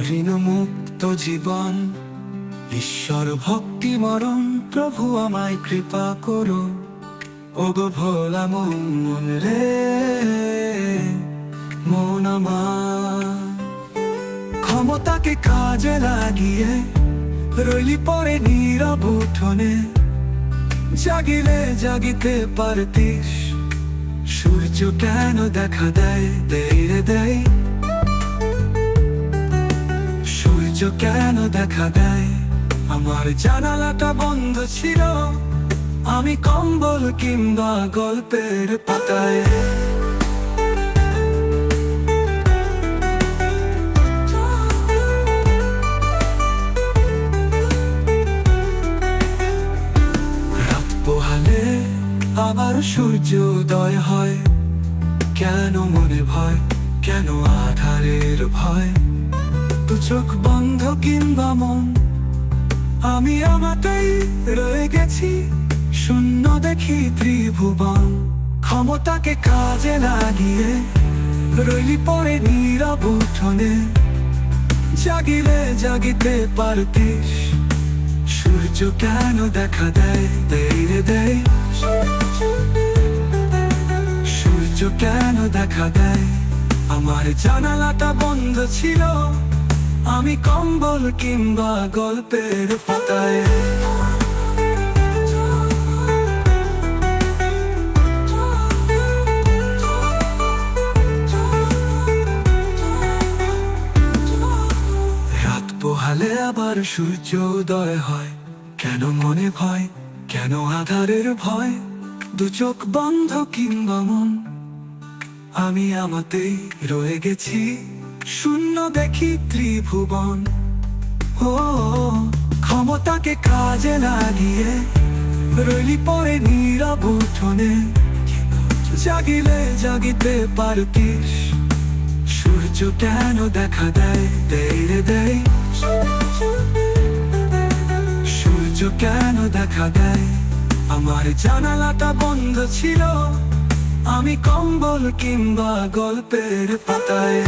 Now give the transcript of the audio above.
ঋণ মুক্ত জীবন, ঈশ্বর ভক্তি মরণ, প্রভু আমায় কৃপা করো। ওগো ভোলা মন রে, মন আমার ক্ষমতাকে কাজে লাগিয়ে রইলি পরে নীরব উঠোনে। জাগিলে জাগিতে পারতিস, সূর্য কেন দেখা দেয়, দেয় রে দেয়। সূর্য কেন দেখা দেয়, আমার জানালাটা বন্ধ ছিল, আমি কম্বল কিংবা গল্পের পাতায়। রাত পোহালে আবার সূর্য উদয় হয়, কেন মনে ভয়, কেন আধারের ভয়। দু চোখ বন্ধ কিংবা মন, আমি আমাতেই রয়ে গেছি, শূন্য দেখি ত্রিভুবন। ক্ষমতাকে কাজে লাগিয়ে রইলি পরে নীরব উঠোনে। জাগিলে জাগিতে পারতিস, সূর্য কেন দেখা দেয়, দেয় রে দেয়। সূর্য কেন দেখা দেয়, আমার জানালাটা বন্ধ ছিল, আমি কম্বল কিংবা গল্পের পাতায়। রাত পোহালে আবার সূর্য উদয় হয়, কেন মনে ভয়, কেন আধারের ভয়। দু চোখ বন্ধ কিংবা মন, আমি আমাতেই রয়ে গেছি, শূন্য দেখি ত্রিভুবন। ও ক্ষমতাকে কাজে লাগিয়ে রইলি পরে নীরব উঠোনে। জাগিলে জাগিতে পারতিস, সূর্য কেন দেখা দেয়, দেয় রে দেয়। সূর্য কেন দেখা দেয়, আমার জানালাটা বন্ধ ছিল, আমি কম্বল কিংবা গল্পের পাতায়।